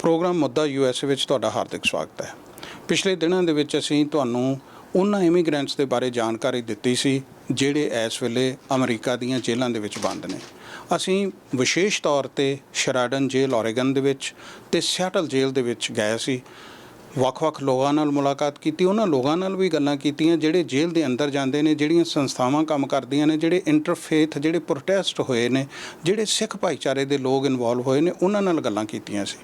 Programme ਮੁੱਦਾ USA ਵਿੱਚ ਤੁਹਾਡਾ ਹਾਰਦਿਕ ਸਵਾਗਤ ਹੈ। ਪਿਛਲੇ ਦਿਨਾਂ ਦੇ ਵਿੱਚ ਅਸੀਂ ਤੁਹਾਨੂੰ ਉਹਨਾਂ ਇਮੀਗ੍ਰੈਂਟਸ ਦੇ ਬਾਰੇ ਜਾਣਕਾਰੀ ਦਿੱਤੀ ਸੀ ਜਿਹੜੇ ਇਸ ਵੇਲੇ ਅਮਰੀਕਾ ਦੀਆਂ ਜੇਲ੍ਹਾਂ ਦੇ ਵਿੱਚ ਬੰਦ ਨੇ। ਅਸੀਂ ਵਿਸ਼ੇਸ਼ ਤੌਰ ਤੇ ਸ਼ਰਾਡਨ ਜੇਲ੍ਹ ਓਰੇਗਨ ਦੇ ਵਿੱਚ ਤੇ ਸਿਆਟਲ ਜੇਲ੍ਹ ਦੇ ਵਿੱਚ ਗਏ ਸੀ। ਵੱਖ-ਵੱਖ ਲੋਕਾਂ ਨਾਲ ਮੁਲਾਕਾਤ ਕੀਤੀ, ਉਹਨਾਂ ਲੋਕਾਂ ਨਾਲ ਵੀ ਗੱਲਾਂ ਕੀਤੀਆਂ ਜਿਹੜੇ ਜੇਲ੍ਹ ਦੇ ਅੰਦਰ ਜਾਂਦੇ ਨੇ, ਜਿਹੜੀਆਂ ਸੰਸਥਾਵਾਂ ਕੰਮ ਕਰਦੀਆਂ ਨੇ, ਜਿਹੜੇ ਇੰਟਰਫੇਥ ਜਿਹੜੇ ਪ੍ਰੋਟੈਸਟ ਹੋਏ ਨੇ, ਜਿਹੜੇ ਸਿੱਖ ਭਾਈਚਾਰੇ ਦੇ ਲੋਕ ਇਨਵੋਲਵ ਹੋਏ ਨੇ, ਉਹਨਾਂ ਨਾਲ ਗੱਲਾਂ ਕੀਤੀਆਂ ਸੀ।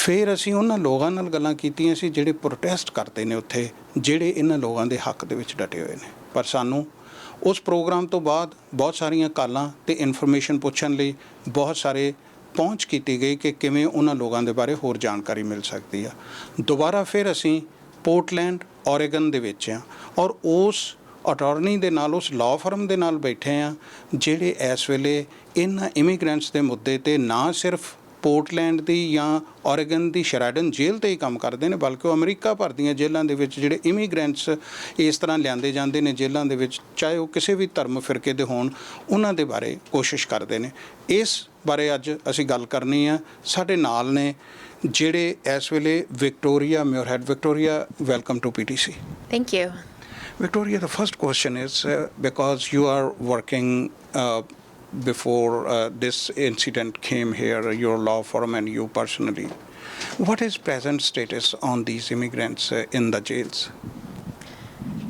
ਫਿਰ ਅਸੀਂ ਉਹਨਾਂ ਲੋਕਾਂ ਨਾਲ ਗੱਲਾਂ ਕੀਤੀਆਂ ਸੀ ਜਿਹੜੇ ਪ੍ਰੋਟੈਸਟ ਕਰਦੇ ਨੇ ਉੱਥੇ, ਜਿਹੜੇ ਇਹਨਾਂ ਲੋਕਾਂ ਦੇ ਹੱਕ ਦੇ ਵਿੱਚ ਡਟੇ ਹੋਏ ਨੇ। ਪਰ ਸਾਨੂੰ ਉਸ ਪ੍ਰੋਗਰਾਮ ਤੋਂ ਬਾਅਦ ਬਹੁਤ ਸਾਰੀਆਂ ਕਾਲਾਂ ਤੇ ਇਨਫੋਰਮੇਸ਼ਨ ਪੁੱਛਣ ਲਈ ਬਹੁਤ ਸਾਰੇ ਪਹੁੰਚ ਕੀਤੀ ਗਈ ਕਿ ਕਿਵੇਂ ਉਹਨਾਂ ਲੋਕਾਂ ਦੇ ਬਾਰੇ ਹੋਰ ਜਾਣਕਾਰੀ ਮਿਲ ਸਕਦੀ ਆ। ਦੁਬਾਰਾ ਫਿਰ ਅਸੀਂ ਪੋਰਟਲੈਂਡ ਓਰੇਗਨ ਦੇ ਵਿੱਚ ਆ ਔਰ ਉਸ ਅਟਾਰਨੀ ਦੇ ਨਾਲ, ਉਸ ਲਾਅ ਫਰਮ ਦੇ ਨਾਲ ਬੈਠੇ ਆ ਜਿਹੜੇ ਇਸ ਵੇਲੇ ਇਹਨਾਂ ਇਮੀਗ੍ਰੈਂਟਸ ਦੇ ਮੁੱਦੇ 'ਤੇ ਨਾ ਸਿਰਫ ਪੋਰਟਲੈਂਡ ਦੀ ਜਾਂ ਓਰੇਗਨ ਦੀ ਸ਼ਰਾਡਨ ਜੇਲ੍ਹ 'ਤੇ ਹੀ ਕੰਮ ਕਰਦੇ ਨੇ, ਬਲਕਿ ਉਹ ਅਮਰੀਕਾ ਭਰ ਦੀਆਂ ਜੇਲ੍ਹਾਂ ਦੇ ਵਿੱਚ ਜਿਹੜੇ ਇਮੀਗ੍ਰੈਂਟਸ ਇਸ ਤਰ੍ਹਾਂ ਲਿਆਂਦੇ ਜਾਂਦੇ ਨੇ ਜੇਲ੍ਹਾਂ ਦੇ ਵਿੱਚ, ਚਾਹੇ ਉਹ ਕਿਸੇ ਵੀ ਧਰਮ ਫਿਰਕੇ ਦੇ ਹੋਣ, ਉਹਨਾਂ ਦੇ ਬਾਰੇ ਕੋਸ਼ਿਸ਼ ਕਰਦੇ ਨੇ। ਇਸ ਬਾਰੇ ਅੱਜ ਅਸੀਂ ਗੱਲ ਕਰਨੀ ਆ। ਸਾਡੇ ਨਾਲ ਨੇ ਜਿਹੜੇ ਇਸ ਵੇਲੇ Victoria Muirhead. Victoria, welcome to PTC। Thank you. Victoria, the first question is because you are working before this incident came here, your law firm and you personally, what is present status on these immigrants in the jails?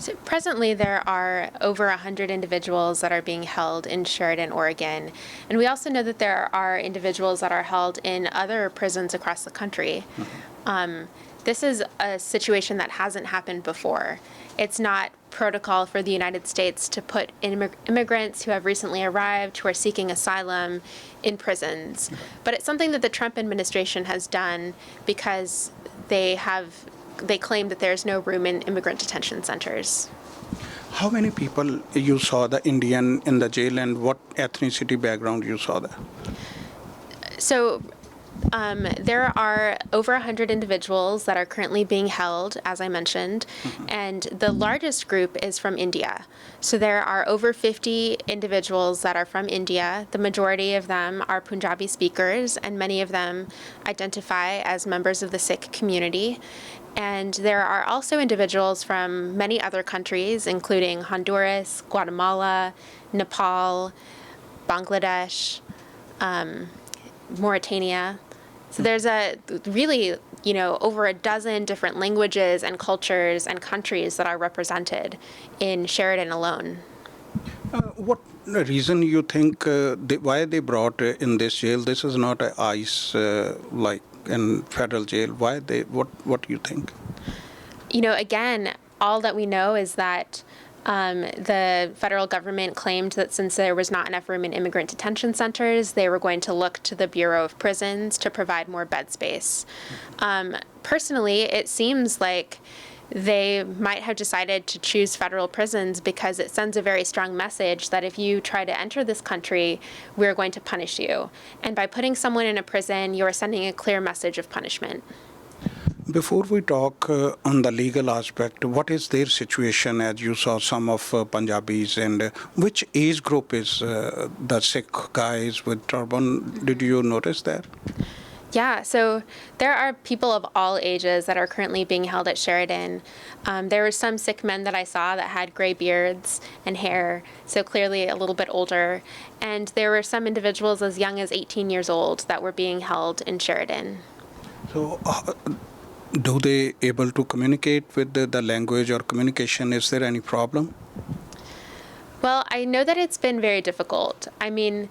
So presently there are over 100 individuals that are being held in Sheridan, Oregon. And we also know that there are individuals that are held in other prisons across the country. This is a situation that hasn't happened before. It's not protocol for the United States to put immigrants who have recently arrived, who are seeking asylum, in prisons. But it's something that the Trump administration has done because they claim that there's no room in immigrant detention centers. How many people you saw the Indian in the jail and what ethnicity background you saw there? So there are over 100 individuals that are currently being held, as I mentioned, and the largest group is from India. So there are over 50 individuals that are from India. The majority of them are Punjabi speakers, and many of them identify as members of the Sikh community. And there are also individuals from many other countries, including Honduras, Guatemala, Nepal, Bangladesh, Mauritania. So there's over a dozen different languages and cultures and countries that are represented in Sheridan alone. What reason you think why they brought in this jail? This is not a ICE like in federal jail. Why they? What do you think? Again, all that we know is that the federal government claimed that since there was not enough room in immigrant detention centers, they were going to look to the Bureau of Prisons to provide more bed space. Personally, it seems like they might have decided to choose federal prisons because it sends a very strong message that if you try to enter this country, we're going to punish you. And by putting someone in a prison, you're sending a clear message of punishment. Before we talk on the legal aspect, what is their situation as you saw some of Punjabis, and which age group is the Sikh guys with turban? Did you notice that? Yeah, so there are people of all ages that are currently being held at Sheridan. There were some Sikh men that I saw that had gray beards and hair, so clearly a little bit older. And there were some individuals as young as 18 years old that were being held in Sheridan. So do they able to communicate with the language or communication? Is there any problem? Well, I know that it's been very difficult. I mean,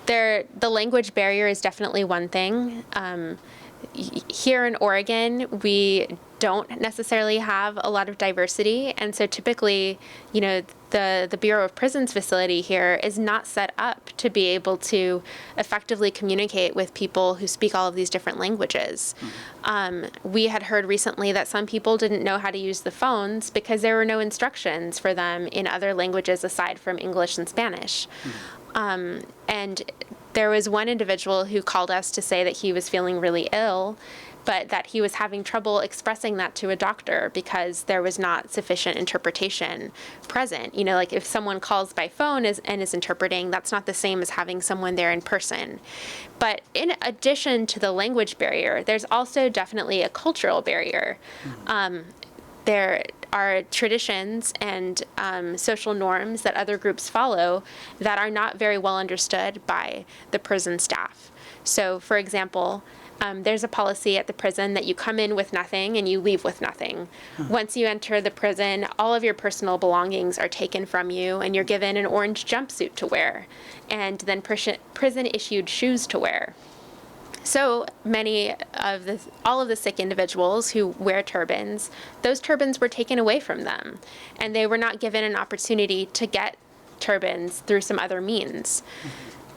the language barrier is definitely one thing. Here in Oregon, we don't necessarily have a lot of diversity, and so typically, the Bureau of Prisons facility here is not set up to be able to effectively communicate with people who speak all of these different languages. We had heard recently that some people didn't know how to use the phones because there were no instructions for them in other languages aside from English and Spanish. And there was one individual who called us to say that he was feeling really ill, but that he was having trouble expressing that to a doctor because there was not sufficient interpretation present. You know, like if someone calls by phone and is interpreting, that's not the same as having someone there in person. But in addition to the language barrier, there's also definitely a cultural barrier. There are traditions and social norms that other groups follow that are not very well understood by the prison staff. So, for example, there's a policy at the prison that you come in with nothing and you leave with nothing. Once you enter the prison, all of your personal belongings are taken from you and you're given an orange jumpsuit to wear and then prison-issued shoes to wear. So all of the Sikh individuals who wear turbans, those turbans were taken away from them, and they were not given an opportunity to get turbans through some other means.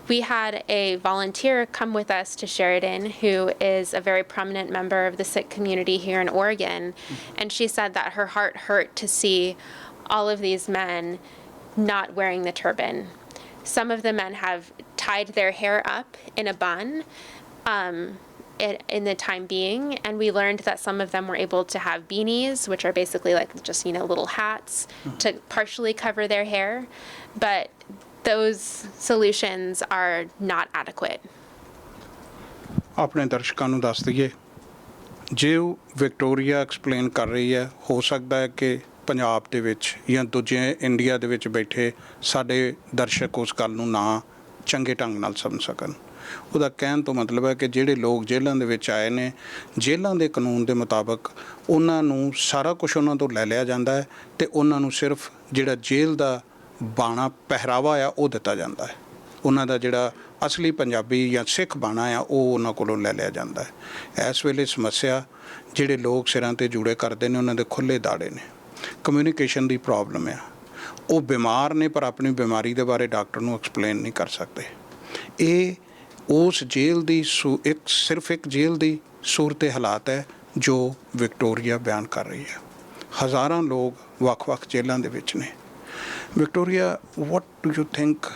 We had a volunteer come with us to Sheridan who is a very prominent member of the Sikh community here in Oregon, and she said that her heart hurt to see all of these men not wearing the turban. Some of the men have tied their hair up in a bun in the time being, and we learned that some of them were able to have beanies, which are basically like just, little hats to partially cover their hair, but those solutions are not adequate. ਆਪਣੇ ਦਰਸ਼ਕਾਂ ਨੂੰ ਦੱਸ ਦਈਏ ਜੇ ਉਹ Victoria explain ਕਰ ਰਹੀ ਹੈ ਹੋ ਸਕਦਾ ਹੈ ਕਿ ਪੰਜਾਬ ਦੇ ਵਿੱਚ ਜਾਂ ਦੂਜੇ ਇੰਡੀਆ ਦੇ ਵਿੱਚ ਬੈਠੇ ਸਾਡੇ ਦਰਸ਼ਕ ਉਸ ਗੱਲ ਨੂੰ ਨਾ ਚੰਗੇ ਢੰਗ ਨਾਲ ਸਮਝ ਸਕਣ ਉਹਦਾ ਕਹਿਣ ਤੋਂ ਮਤਲਬ ਹੈ ਕਿ ਜਿਹੜੇ ਲੋਕ ਜੇਲ੍ਹਾਂ ਦੇ ਵਿੱਚ ਆਏ ਨੇ ਜੇਲ੍ਹਾਂ ਦੇ ਕਾਨੂੰਨ ਦੇ ਮੁਤਾਬਕ ਉਹਨਾਂ ਨੂੰ ਸਾਰਾ ਕੁਝ ਉਹਨਾਂ ਤੋਂ ਲੈ ਲਿਆ ਜਾਂਦਾ ਹੈ ਅਤੇ ਉਹਨਾਂ ਨੂੰ ਸਿਰਫ ਜਿਹੜਾ ਜੇਲ੍ਹ ਦਾ ਬਾਣਾ ਪਹਿਰਾਵਾ ਆ ਉਹ ਦਿੱਤਾ ਜਾਂਦਾ ਹੈ ਉਹਨਾਂ ਦਾ ਜਿਹੜਾ ਅਸਲੀ ਪੰਜਾਬੀ ਜਾਂ ਸਿੱਖ ਬਾਣਾ ਆ ਉਹ ਉਹਨਾਂ ਕੋਲੋਂ ਲੈ ਲਿਆ ਜਾਂਦਾ ਹੈ ਇਸ ਵੇਲੇ ਸਮੱਸਿਆ ਜਿਹੜੇ ਲੋਕ ਸਿਰਾਂ 'ਤੇ ਜੂੜੇ ਕਰਦੇ ਨੇ ਉਹਨਾਂ ਦੇ ਖੁੱਲ੍ਹੇ ਦਾੜੇ ਨੇ ਕਮਿਊਨੀਕੇਸ਼ਨ ਦੀ ਪ੍ਰੋਬਲਮ ਆ ਉਹ ਬਿਮਾਰ ਨੇ ਪਰ ਆਪਣੀ ਬਿਮਾਰੀ ਦੇ ਬਾਰੇ ਡਾਕਟਰ ਨੂੰ ਐਕਸਪਲੇਨ ਨਹੀਂ ਕਰ ਸਕਦੇ ਇਹ ਉਸ ਜੇਲ੍ਹ ਦੀ ਸਿਰਫ ਇੱਕ ਜੇਲ੍ਹ ਦੀ ਸੂਰਤ ਹਾਲਾਤ ਹੈ ਜੋ ਵਿਕਟੋਰੀਆ ਬਿਆਨ ਕਰ ਰਹੀ ਹੈ ਹਜ਼ਾਰਾਂ ਲੋਕ ਵੱਖ-ਵੱਖ ਜੇਲ੍ਹਾਂ ਦੇ ਵਿੱਚ ਨੇ Victoria, what do you think,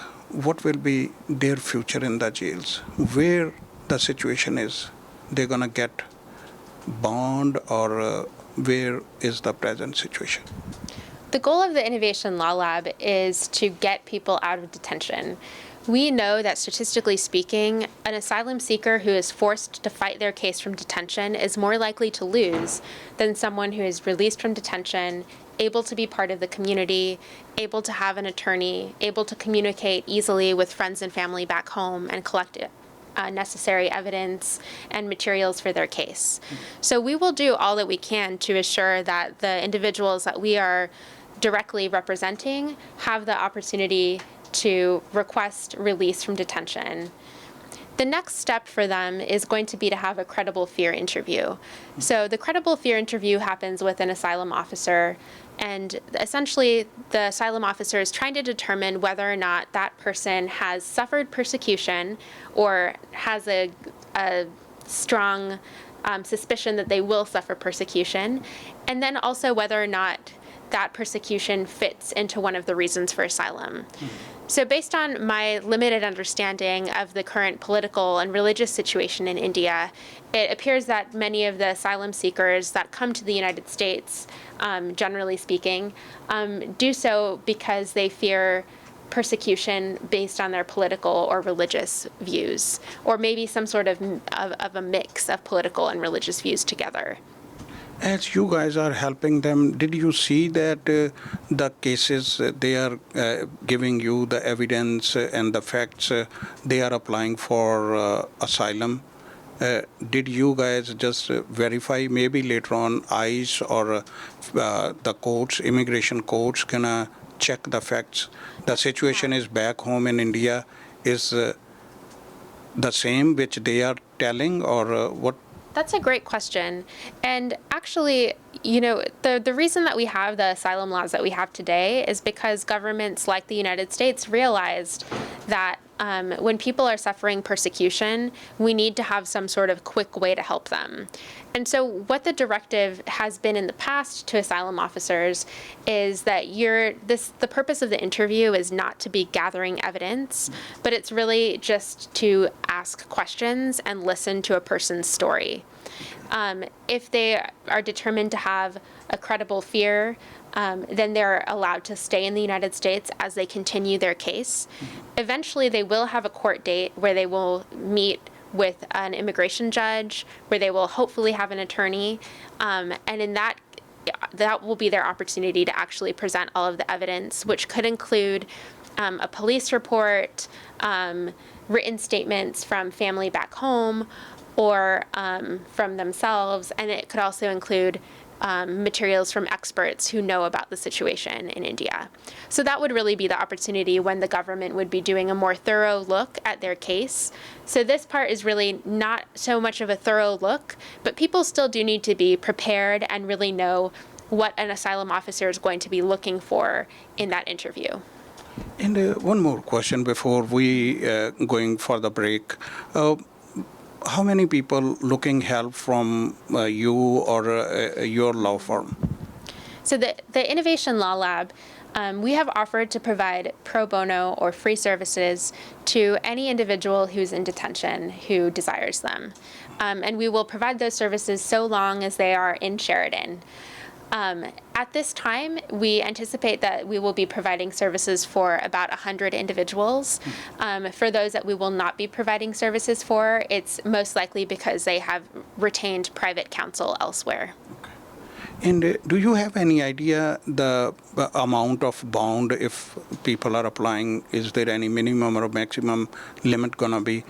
what will be their future in the jails? Where the situation is? They're going to get bond or where is the present situation? The goal of the Innovation Law Lab is to get people out of detention. We know that statistically speaking, an asylum seeker who is forced to fight their case from detention is more likely to lose than someone who is released from detention, able to be part of the community, able to have an attorney, able to communicate easily with friends and family back home and collect necessary evidence and materials for their case. So we will do all that we can to assure that the individuals that we are directly representing have the opportunity to request release from detention. The next step for them is going to be to have a credible fear interview. So the credible fear interview happens with an asylum officer, and essentially the asylum officer is trying to determine whether or not that person has suffered persecution or has a strong suspicion that they will suffer persecution, and then also whether or not that persecution fits into one of the reasons for asylum. So based on my limited understanding of the current political and religious situation in India, it appears that many of the asylum seekers that come to the United States, generally speaking, do so because they fear persecution based on their political or religious views, or maybe some sort of a mix of political and religious views together. As you guys are helping them, did you see that the cases they are giving you the evidence and the facts they are applying for asylum? Did you guys just verify maybe later on ICE or the courts, immigration courts, gonna check the facts? The situation is back home in India is the same which they are telling or what? That's a great question. And actually, the reason that we have the asylum laws that we have today is because governments like the United States realized that when people are suffering persecution, we need to have some sort of quick way to help them. And so what the directive has been in the past to asylum officers is that the purpose of the interview is not to be gathering evidence, but it's really just to ask questions and listen to a person's story. If they are determined to have a credible fear, then they're allowed to stay in the United States as they continue their case. Eventually, they will have a court date where they will meet with an immigration judge, where they will hopefully have an attorney, and in that will be their opportunity to actually present all of the evidence, which could include a police report, written statements from family back home, or from themselves, and it could also include materials from experts who know about the situation in India. So that would really be the opportunity when the government would be doing a more thorough look at their case. So this part is really not so much of a thorough look, but people still do need to be prepared and really know what an asylum officer is going to be looking for in that interview. And one more question before we going for the break. How many people looking help from you or your law firm? So the Innovation Law Lab, we have offered to provide pro bono or free services to any individual who's in detention who desires them. And we will provide those services so long as they are in Sheridan. At this time, we anticipate that we will be providing services for about 100 individuals. For those that we will not be providing services for, it's most likely because they have retained private counsel elsewhere. Okay. And do you have any idea the amount of bond if people are applying? Is there any minimum or maximum limit going to be?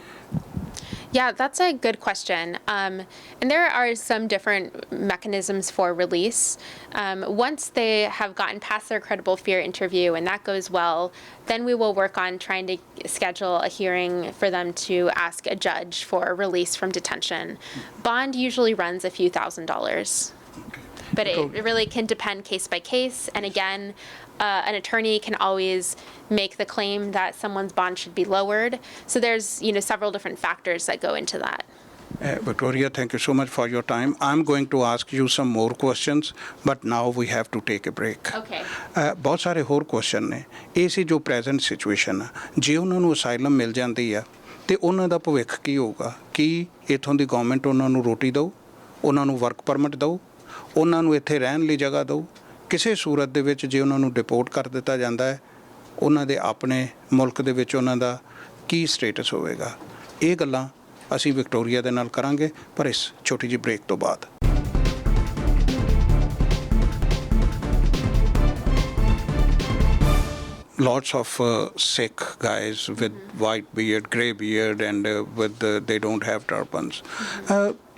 Yeah, that's a good question. And there are some different mechanisms for release. Once they have gotten past their credible fear interview and that goes well, then we will work on trying to schedule a hearing for them to ask a judge for release from detention. Bond usually runs a few $1,000s. Okay. But it really can depend case by case. And again, an attorney can always make the claim that someone's bond should be lowered. So there's several different factors that go into that. Victoria, thank you so much for your time. I'm going to ask you some more questions, but now we have to take a break. Okay. ਬਹੁਤ ਸਾਰੇ ਹੋਰ question ਨੇ। ਇਹ ਸੀ ਜੋ present situation ਆ। ਜੇ ਉਹਨਾਂ ਨੂੰ ਅਸਾਈਲਮ ਮਿਲ ਜਾਂਦੀ ਆ ਤੇ ਉਹਨਾਂ ਦਾ ਭਵਿੱਖ ਕੀ ਹੋਊਗਾ? ਕੀ ਇੱਥੋਂ ਦੀ ਗਵਰਨਮੈਂਟ ਉਹਨਾਂ ਨੂੰ ਰੋਟੀ ਦਊ? ਉਹਨਾਂ ਨੂੰ ਵਰਕ ਪਰਮਿਟ ਦਊ? ਉਹਨਾਂ ਨੂੰ ਇੱਥੇ ਰਹਿਣ ਲਈ ਜਗ੍ਹਾ ਦਊ? ਕਿਸੇ ਸੂਰਤ ਦੇ ਵਿੱਚ ਜੇ ਉਹਨਾਂ ਨੂੰ ਡਿਪੋਰਟ ਕਰ ਦਿੱਤਾ ਜਾਂਦਾ ਹੈ, ਉਹਨਾਂ ਦੇ ਆਪਣੇ ਮੁਲਕ ਦੇ ਵਿੱਚ ਉਹਨਾਂ ਦਾ ਕੀ ਸਟੇਟਸ ਹੋਵੇਗਾ? ਇਹ ਗੱਲਾਂ ਅਸੀਂ ਵਿਕਟੋਰੀਆ ਦੇ ਨਾਲ ਕਰਾਂਗੇ, ਪਰ ਇਸ ਛੋਟੀ ਜਿਹੀ ਬ੍ਰੇਕ ਤੋਂ ਬਾਅਦ। Lots of Sikh guys with white beard, grey beard, and they don't have turbans.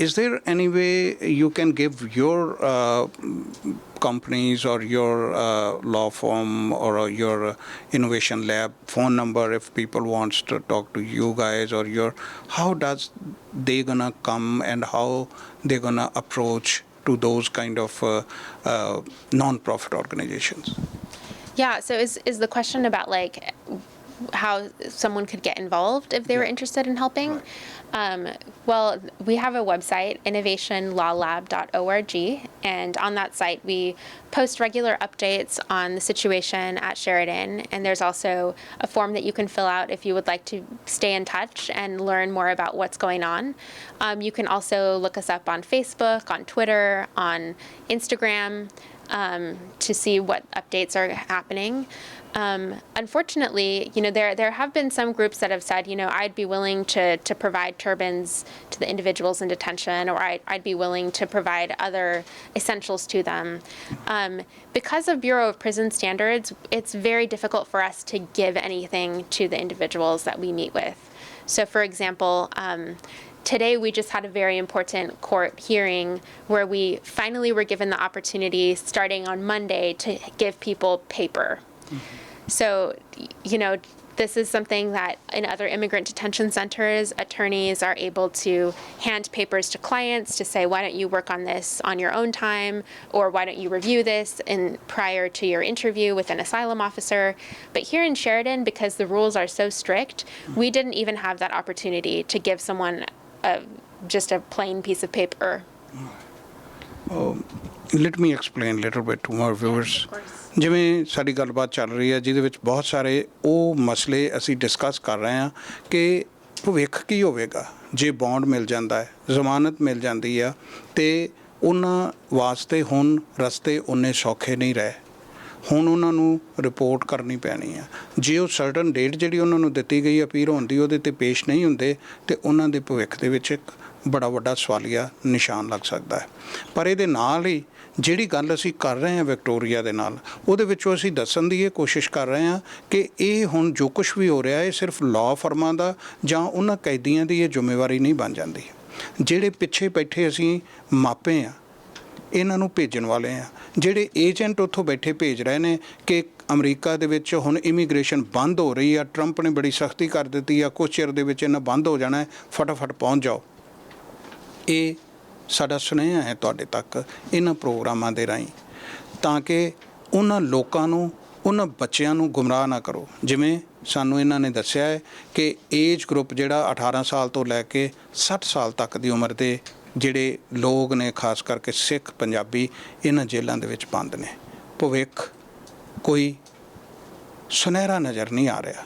Is there any way you can give your companies or your law firm or your innovation lab phone number if people wants to talk to you guys, or how does they gonna come and how they gonna approach to those kind of non-profit organizations? Yeah, so is the question about like how someone could get involved if they were interested in helping? Right. Well, we have a website, innovationlawlab.org, and on that site we post regular updates on the situation at Sheridan, and there's also a form that you can fill out if you would like to stay in touch and learn more about what's going on. You can also look us up on Facebook, on Twitter, on Instagram, to see what updates are happening. Unfortunately, there have been some groups that have said, I'd be willing to provide turbans to the individuals in detention, or I'd be willing to provide other essentials to them. Because of Bureau of Prison Standards, it's very difficult for us to give anything to the individuals that we meet with. So, for example, today we just had a very important court hearing where we finally were given the opportunity, starting on Monday, to give people paper. Mm-hmm. So, this is something that in other immigrant detention centers, attorneys are able to hand papers to clients to say, why don't you work on this on your own time, or why don't you review this prior to your interview with an asylum officer. But here in Sheridan, because the rules are so strict, we didn't even have that opportunity to give someone just a plain piece of paper. Let me explain a little bit to our viewers. Of course. ਜਿਵੇਂ ਸਾਡੀ ਗੱਲਬਾਤ ਚੱਲ ਰਹੀ ਹੈ ਜਿਹਦੇ ਵਿੱਚ ਬਹੁਤ ਸਾਰੇ ਉਹ ਮਸਲੇ ਅਸੀਂ ਡਿਸਕਸ ਕਰ ਰਹੇ ਹਾਂ ਕਿ ਭਵਿੱਖ ਕੀ ਹੋਵੇਗਾ ਜੇ ਬੌਂਡ ਮਿਲ ਜਾਂਦਾ ਹੈ, ਜ਼ਮਾਨਤ ਮਿਲ ਜਾਂਦੀ ਆ, ਤੇ ਉਹਨਾਂ ਵਾਸਤੇ ਹੁਣ ਰਸਤੇ ਉਨੇ ਸੌਖੇ ਨਹੀਂ ਰਹੇ। ਹੁਣ ਉਹਨਾਂ ਨੂੰ ਰਿਪੋਰਟ ਕਰਨੀ ਪੈਣੀ ਆ। ਜੇ ਉਹ ਸਰਟਨ ਡੇਟ ਜਿਹੜੀ ਉਹਨਾਂ ਨੂੰ ਦਿੱਤੀ ਗਈ ਅਪੀਲ ਹੋਣ ਦੀ ਉਹਦੇ 'ਤੇ ਪੇਸ਼ ਨਹੀਂ ਹੁੰਦੇ ਤੇ ਉਹਨਾਂ ਦੇ ਭਵਿੱਖ ਦੇ ਵਿੱਚ ਇੱਕ ਬੜਾ ਵੱਡਾ ਸਵਾਲੀਆ ਨਿਸ਼ਾਨ ਲੱਗ ਸਕਦਾ ਹੈ। ਪਰ ਇਹਦੇ ਨਾਲ ਹੀ ਜਿਹੜੀ ਗੱਲ ਅਸੀਂ ਕਰ ਰਹੇ ਹਾਂ ਵਿਕਟੋਰੀਆ ਦੇ ਨਾਲ, ਉਹਦੇ ਵਿੱਚੋਂ ਅਸੀਂ ਦੱਸਣ ਦੀ ਇਹ ਕੋਸ਼ਿਸ਼ ਕਰ ਰਹੇ ਹਾਂ ਕਿ ਇਹ ਹੁਣ ਜੋ ਕੁਛ ਵੀ ਹੋ ਰਿਹਾ ਇਹ ਸਿਰਫ ਲਾਅ ਫਰਮਾਂ ਦਾ ਜਾਂ ਉਹਨਾਂ ਕੈਦੀਆਂ ਦੀ ਇਹ ਜ਼ਿੰਮੇਵਾਰੀ ਨਹੀਂ ਬਣ ਜਾਂਦੀ। ਜਿਹੜੇ ਪਿੱਛੇ ਬੈਠੇ ਅਸੀਂ ਮਾਪੇ ਆ, ਇਹਨਾਂ ਨੂੰ ਭੇਜਣ ਵਾਲੇ ਆ, ਜਿਹੜੇ ਏਜੰਟ ਉੱਥੋਂ ਬੈਠੇ ਭੇਜ ਰਹੇ ਨੇ ਕਿ ਅਮਰੀਕਾ ਦੇ ਵਿੱਚ ਹੁਣ ਇਮੀਗ੍ਰੇਸ਼ਨ ਬੰਦ ਹੋ ਰਹੀ ਆ, ਟਰੰਪ ਨੇ ਬੜੀ ਸਖਤੀ ਕਰ ਦਿੱਤੀ ਆ, ਕੁਛ ਚਿਰ ਦੇ ਵਿੱਚ ਇਹਨਾਂ ਬੰਦ ਹੋ ਜਾਣਾ, ਫਟਾਫਟ ਪਹੁੰਚ ਜਾਓ। ਇਹ ਸਾਡਾ ਸੁਨੇਹਾ ਹੈ ਤੁਹਾਡੇ ਤੱਕ ਇਹਨਾਂ ਪ੍ਰੋਗਰਾਮਾਂ ਦੇ ਰਾਹੀਂ, ਤਾਂ ਕਿ ਉਹਨਾਂ ਲੋਕਾਂ ਨੂੰ, ਉਹਨਾਂ ਬੱਚਿਆਂ ਨੂੰ ਗੁੰਮਰਾਹ ਨਾ ਕਰੋ। ਜਿਵੇਂ ਸਾਨੂੰ ਇਹਨਾਂ ਨੇ ਦੱਸਿਆ ਹੈ ਕਿ ਏਜ ਗਰੁੱਪ ਜਿਹੜਾ 18 ਸਾਲ ਤੋਂ ਲੈ ਕੇ 60 ਸਾਲ ਤੱਕ ਦੀ ਉਮਰ ਦੇ ਜਿਹੜੇ ਲੋਕ ਨੇ, ਖਾਸ ਕਰਕੇ ਸਿੱਖ ਪੰਜਾਬੀ, ਇਹਨਾਂ ਜੇਲ੍ਹਾਂ ਦੇ ਵਿੱਚ ਬੰਦ ਨੇ। ਭਵਿੱਖ ਕੋਈ ਸੁਨਹਿਰਾ ਨਜ਼ਰ ਨਹੀਂ ਆ ਰਿਹਾ।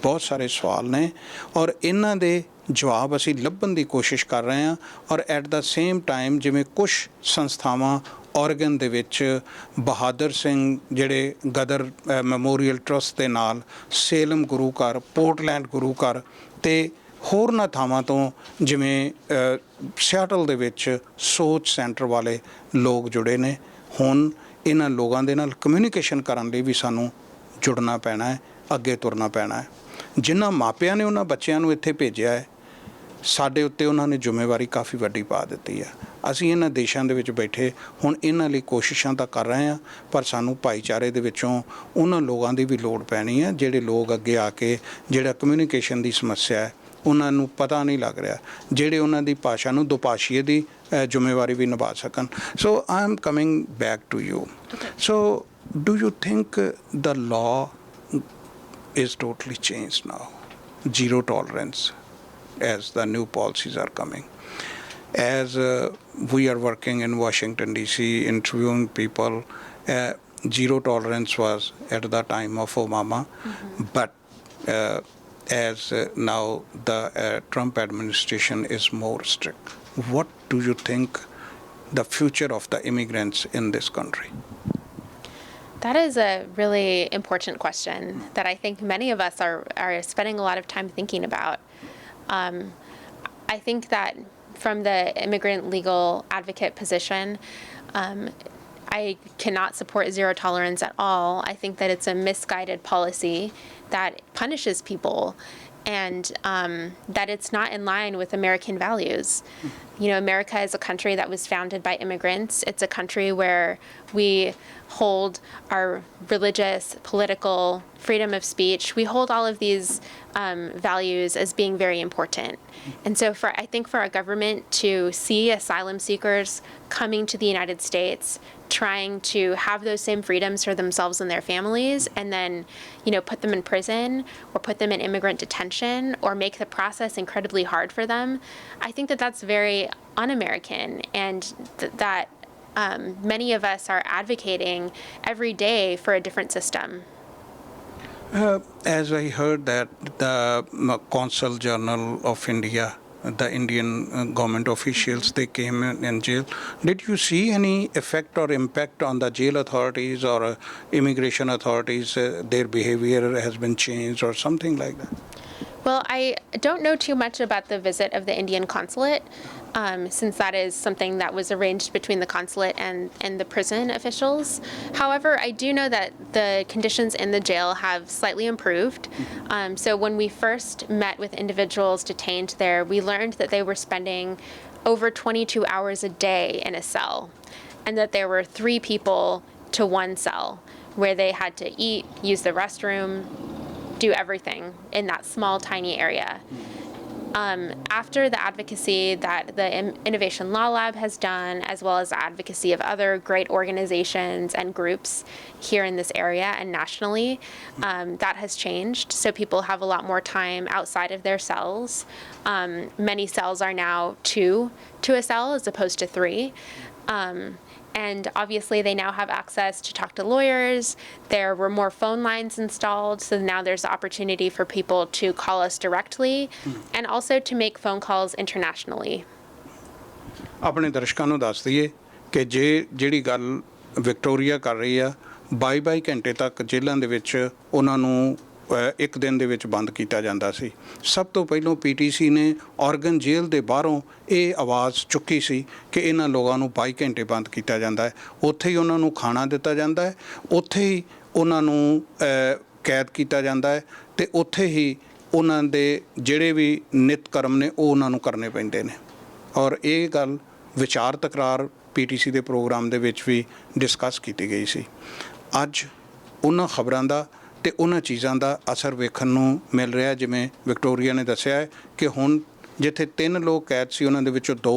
ਬਹੁਤ ਸਾਰੇ ਸਵਾਲ ਨੇ ਔਰ ਇਹਨਾਂ ਦੇ ਜਵਾਬ ਅਸੀਂ ਲੱਭਣ ਦੀ ਕੋਸ਼ਿਸ਼ ਕਰ ਰਹੇ ਹਾਂ। ਔਰ ਐਟ ਦਾ ਸੇਮ ਟਾਈਮ ਜਿਵੇਂ ਕੁਛ ਸੰਸਥਾਵਾਂ ਔਰਗਨ ਦੇ ਵਿੱਚ ਬਹਾਦਰ ਸਿੰਘ ਜਿਹੜੇ ਗਦਰ ਮੈਮੋਰੀਅਲ ਟਰਸਟ ਦੇ ਨਾਲ, ਸੇਲਮ ਗੁਰੂ ਘਰ, ਪੋਰਟਲੈਂਡ ਗੁਰੂ ਘਰ ਅਤੇ ਹੋਰਨਾਂ ਥਾਵਾਂ ਤੋਂ ਜਿਵੇਂ ਸਿਆਟਲ ਦੇ ਵਿੱਚ ਸੋਚ ਸੈਂਟਰ ਵਾਲੇ ਲੋਕ ਜੁੜੇ ਨੇ। ਹੁਣ ਇਹਨਾਂ ਲੋਕਾਂ ਦੇ ਨਾਲ ਕਮਿਊਨੀਕੇਸ਼ਨ ਕਰਨ ਲਈ ਵੀ ਸਾਨੂੰ ਜੁੜਨਾ ਪੈਣਾ ਹੈ, ਅੱਗੇ ਤੁਰਨਾ ਪੈਣਾ ਹੈ। ਜਿਨ੍ਹਾਂ ਮਾਪਿਆਂ ਨੇ ਉਹਨਾਂ ਬੱਚਿਆਂ ਨੂੰ ਇੱਥੇ ਭੇਜਿਆ ਹੈ, ਸਾਡੇ ਉੱਤੇ ਉਹਨਾਂ ਨੇ ਜ਼ਿੰਮੇਵਾਰੀ ਕਾਫੀ ਵੱਡੀ ਪਾ ਦਿੱਤੀ ਹੈ। ਅਸੀਂ ਇਹਨਾਂ ਦੇਸ਼ਾਂ ਦੇ ਵਿੱਚ ਬੈਠੇ ਹੁਣ ਇਹਨਾਂ ਲਈ ਕੋਸ਼ਿਸ਼ਾਂ ਤਾਂ ਕਰ ਰਹੇ ਹਾਂ, ਪਰ ਸਾਨੂੰ ਭਾਈਚਾਰੇ ਦੇ ਵਿੱਚੋਂ ਉਹਨਾਂ ਲੋਕਾਂ ਦੀ ਵੀ ਲੋੜ ਪੈਣੀ ਹੈ ਜਿਹੜੇ ਲੋਕ ਅੱਗੇ ਆ ਕੇ, ਜਿਹੜਾ ਕਮਿਊਨੀਕੇਸ਼ਨ ਦੀ ਸਮੱਸਿਆ ਹੈ ਉਹਨਾਂ ਨੂੰ ਪਤਾ ਨਹੀਂ ਲੱਗ ਰਿਹਾ, ਜਿਹੜੇ ਉਹਨਾਂ ਦੀ ਭਾਸ਼ਾ ਨੂੰ ਦੁਭਾਸ਼ੀਏ ਦੀ ਜ਼ਿੰਮੇਵਾਰੀ ਵੀ ਨਿਭਾ ਸਕਣ। So I am coming back to you. So do you think the law is totally changed now? Zero tolerance as the new policies are coming. As we are working in Washington DC interviewing people, zero tolerance was at the time of Obama, but as now the Trump administration is more strict. What do you think the future of the immigrants in this country? That is a really important question that I think many of us are spending a lot of time thinking about. I think that from the immigrant legal advocate position, I cannot support zero tolerance at all. I think that it's a misguided policy that punishes people and that it's not in line with American values. You know, America is a country that was founded by immigrants. It's a country where we hold our religious, political, freedom of speech. We hold all of these values as being very important. And so I think for our government to see asylum seekers coming to the United States, trying to have those same freedoms for themselves and their families, and then, you know, put them in prison or put them in immigrant detention or make the process incredibly hard for them, I think that that's very un-American, and that many of us are advocating every day for a different system. As I heard that the Consul General of India, the Indian government officials, they came in jail. Did you see any effect or impact on the jail authorities or immigration authorities? Their behavior has been changed or something like that? Well, I don't know too much about the visit of the Indian consulate, since that is something that was arranged between the consulate and the prison officials. However, I do know that the conditions in the jail have slightly improved. So when we first met with individuals detained there, we learned that they were spending over 22 hours a day in a cell, and that there were 3 people to 1 cell, where they had to eat, use the restroom, do everything in that small, tiny area. After the advocacy that the Innovation Law Lab has done, as well as the advocacy of other great organizations and groups here in this area and nationally, that has changed. So people have a lot more time outside of their cells. Many cells are now two to a cell as opposed to three. And obviously they now have access to talk to lawyers. There were more phone lines installed, so now there's the opportunity for people to call us directly and also to make phone calls internationally. ਆਪਣੇ ਦਰਸ਼ਕਾਂ ਨੂੰ ਦੱਸ ਦਈਏ ਕਿ ਜਿਹੜੀ ਗੱਲ Victoria ਕਰ ਰਹੀ ਆ 22 ਘੰਟੇ ਤੱਕ ਜੇਲ੍ਹਾਂ ਦੇ ਵਿੱਚ ਉਹਨਾਂ ਨੂੰ ਇੱਕ ਦਿਨ ਦੇ ਵਿੱਚ ਬੰਦ ਕੀਤਾ ਜਾਂਦਾ ਸੀ। ਸਭ ਤੋਂ ਪਹਿਲਾਂ PTC ਨੇ ਔਰਗਨ ਜੇਲ੍ਹ ਦੇ ਬਾਹਰੋਂ ਇਹ ਆਵਾਜ਼ ਚੁੱਕੀ ਸੀ ਕਿ ਇਹਨਾਂ ਲੋਕਾਂ ਨੂੰ 22 ਘੰਟੇ ਬੰਦ ਕੀਤਾ ਜਾਂਦਾ ਹੈ। ਉੱਥੇ ਹੀ ਉਹਨਾਂ ਨੂੰ ਖਾਣਾ ਦਿੱਤਾ ਜਾਂਦਾ ਹੈ, ਉੱਥੇ ਹੀ ਉਹਨਾਂ ਨੂੰ ਕੈਦ ਕੀਤਾ ਜਾਂਦਾ ਹੈ ਅਤੇ ਉੱਥੇ ਹੀ ਉਹਨਾਂ ਦੇ ਜਿਹੜੇ ਵੀ ਨਿਤ ਕਰਮ ਨੇ ਉਹ ਉਹਨਾਂ ਨੂੰ ਕਰਨੇ ਪੈਂਦੇ ਨੇ। ਔਰ ਇਹ ਗੱਲ ਵਿਚਾਰ ਤਕਰਾਰ PTC ਦੇ ਪ੍ਰੋਗਰਾਮ ਦੇ ਵਿੱਚ ਵੀ ਡਿਸਕਸ ਕੀਤੀ ਗਈ ਸੀ। ਅੱਜ ਉਹਨਾਂ ਖਬਰਾਂ ਦਾ ਅਤੇ ਉਹਨਾਂ ਚੀਜ਼ਾਂ ਦਾ ਅਸਰ ਵੇਖਣ ਨੂੰ ਮਿਲ ਰਿਹਾ। ਜਿਵੇਂ ਵਿਕਟੋਰੀਆ ਨੇ ਦੱਸਿਆ ਹੈ ਕਿ ਹੁਣ ਜਿੱਥੇ 3 ਲੋਕ ਕੈਦ ਸੀ ਉਹਨਾਂ ਦੇ ਵਿੱਚੋਂ 2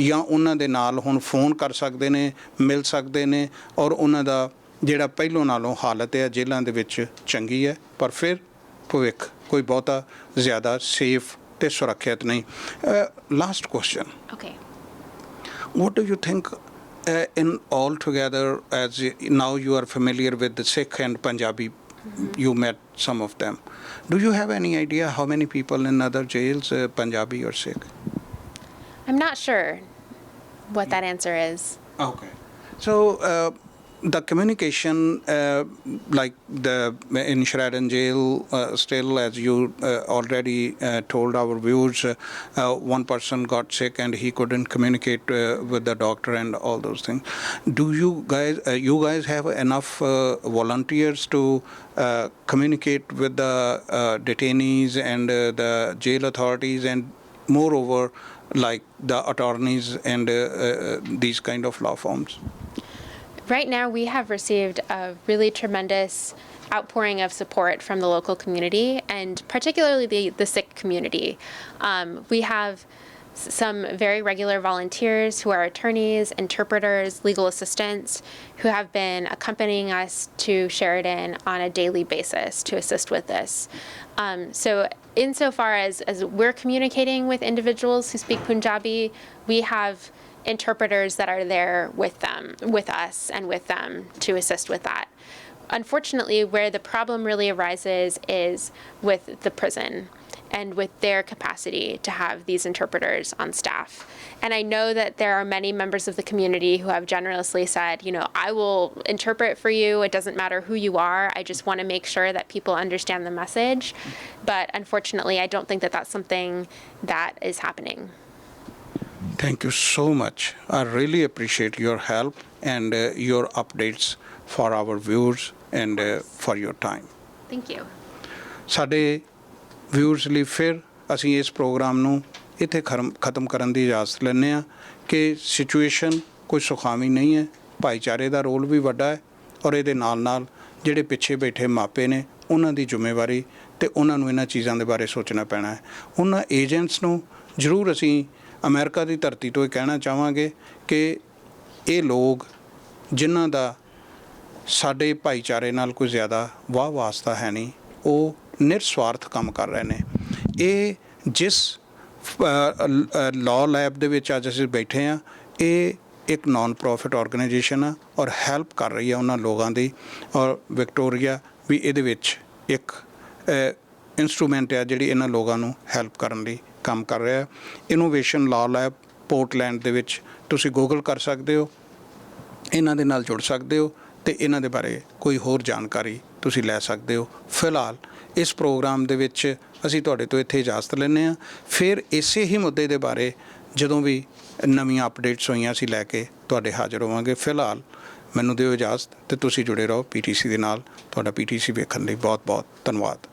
ਜਾਂ ਉਹਨਾਂ ਦੇ ਨਾਲ ਹੁਣ ਫੋਨ ਕਰ ਸਕਦੇ ਨੇ, ਮਿਲ ਸਕਦੇ ਨੇ ਔਰ ਉਹਨਾਂ ਦਾ ਜਿਹੜਾ ਪਹਿਲੋਂ ਨਾਲੋਂ ਹਾਲਤ ਹੈ ਜੇਲ੍ਹਾਂ ਦੇ ਵਿੱਚ ਚੰਗੀ ਹੈ, ਪਰ ਫਿਰ ਭਵਿੱਖ ਕੋਈ ਬਹੁਤਾ ਜ਼ਿਆਦਾ ਸੇਫ ਅਤੇ ਸੁਰੱਖਿਅਤ ਨਹੀਂ। Last question, Okay. what do you think in all together, as now you are familiar with the Sikh and Punjabi, you met some of them. Do you have any idea how many people in other jails, Punjabi or Sikh? I'm not sure what that answer is. Okay. So the communication, like in Sheridan Jail, still, as you already told our viewers, one person got sick and he couldn't communicate with the doctor and all those things. Do you guys have enough volunteers to communicate with the detainees and the jail authorities, and moreover, like the attorneys and these kind of law firms? Right now, we have received a really tremendous outpouring of support from the local community, and particularly the Sikh community. We have some very regular volunteers who are attorneys, interpreters, legal assistants, who have been accompanying us to Sheridan on a daily basis to assist with this. So insofar as we're communicating with individuals who speak Punjabi, we have interpreters that are there with us and with them to assist with that. Unfortunately, where the problem really arises is with the prison and with their capacity to have these interpreters on staff. And I know that there are many members of the community who have generously said, I will interpret for you. It doesn't matter who you are. I just want to make sure that people understand the message. But unfortunately, I don't think that that's something that is happening. Thank you so much. I really appreciate your help and your updates for our viewers and for your time. Thank you. ਸਾਡੇ viewers ਲਈ ਫਿਰ ਅਸੀਂ ਇਸ programme ਨੂੰ ਇੱਥੇ ਖਤਮ ਕਰਨ ਦੀ ਇਜਾਜ਼ਤ ਲੈਂਦੇ ਹਾਂ ਕਿ ਸਿਚੁਏਸ਼ਨ ਕੋਈ ਸੁਖਾਵੀ ਨਹੀਂ ਹੈ। ਭਾਈਚਾਰੇ ਦਾ ਰੋਲ ਵੀ ਵੱਡਾ ਹੈ ਔਰ ਇਹਦੇ ਨਾਲ ਨਾਲ ਜਿਹੜੇ ਪਿੱਛੇ ਬੈਠੇ ਮਾਪੇ ਨੇ ਉਹਨਾਂ ਦੀ ਜ਼ਿੰਮੇਵਾਰੀ ਅਤੇ ਉਹਨਾਂ ਨੂੰ ਇਹਨਾਂ ਚੀਜ਼ਾਂ ਦੇ ਬਾਰੇ ਸੋਚਣਾ ਪੈਣਾ ਹੈ। ਉਹਨਾਂ ਏਜੰਟਸ ਨੂੰ ਜ਼ਰੂਰ ਅਸੀਂ ਅਮਰੀਕਾ ਦੀ ਧਰਤੀ ਤੋਂ ਇਹ ਕਹਿਣਾ ਚਾਹਾਂਗੇ ਕਿ ਇਹ ਲੋਕ ਜਿਨ੍ਹਾਂ ਦਾ ਸਾਡੇ ਭਾਈਚਾਰੇ ਨਾਲ ਕੋਈ ਜ਼ਿਆਦਾ ਵਾਹ ਵਾਸਤਾ ਹੈ ਨਹੀਂ, ਉਹ ਨਿਰਸਵਾਰਥ ਕੰਮ ਕਰ ਰਹੇ ਨੇ। ਇਹ ਜਿਸ ਲਾਅ ਲੈਬ ਦੇ ਵਿੱਚ ਅੱਜ ਅਸੀਂ ਬੈਠੇ ਹਾਂ, ਇਹ ਇੱਕ ਨਾਨ ਪ੍ਰੋਫਿਟ ਆਰਗੇਨਾਈਜੇਸ਼ਨ ਆ ਔਰ ਹੈਲਪ ਕਰ ਰਹੀ ਆ ਉਹਨਾਂ ਲੋਕਾਂ ਦੀ, ਔਰ ਵਿਕਟੋਰੀਆ ਵੀ ਇਹਦੇ ਵਿੱਚ ਇੱਕ ਇੰਸਟਰੂਮੈਂਟ ਆ ਜਿਹੜੀ ਇਹਨਾਂ ਲੋਕਾਂ ਨੂੰ ਹੈਲਪ ਕਰਨ ਲਈ ਕੰਮ ਕਰ ਰਿਹਾ। ਇਨੋਵੇਸ਼ਨ ਲਾਅ ਲੈਬ ਪੋਰਟਲੈਂਡ ਦੇ ਵਿੱਚ ਤੁਸੀਂ ਗੂਗਲ ਕਰ ਸਕਦੇ ਹੋ, ਇਹਨਾਂ ਦੇ ਨਾਲ ਜੁੜ ਸਕਦੇ ਹੋ ਅਤੇ ਇਹਨਾਂ ਦੇ ਬਾਰੇ ਕੋਈ ਹੋਰ ਜਾਣਕਾਰੀ ਤੁਸੀਂ ਲੈ ਸਕਦੇ ਹੋ। ਫਿਲਹਾਲ ਇਸ ਪ੍ਰੋਗਰਾਮ ਦੇ ਵਿੱਚ ਅਸੀਂ ਤੁਹਾਡੇ ਤੋਂ ਇੱਥੇ ਇਜਾਜ਼ਤ ਲੈਂਦੇ ਹਾਂ। ਫਿਰ ਇਸੇ ਹੀ ਮੁੱਦੇ ਦੇ ਬਾਰੇ ਜਦੋਂ ਵੀ ਨਵੀਆਂ ਅਪਡੇਟਸ ਹੋਈਆਂ ਅਸੀਂ ਲੈ ਕੇ ਤੁਹਾਡੇ ਹਾਜ਼ਰ ਹੋਵਾਂਗੇ। ਫਿਲਹਾਲ ਮੈਨੂੰ ਦਿਓ ਇਜਾਜ਼ਤ ਅਤੇ ਤੁਸੀਂ ਜੁੜੇ ਰਹੋ PTC ਦੇ ਨਾਲ। ਤੁਹਾਡਾ PTC ਵੇਖਣ ਲਈ ਬਹੁਤ ਬਹੁਤ ਧੰਨਵਾਦ।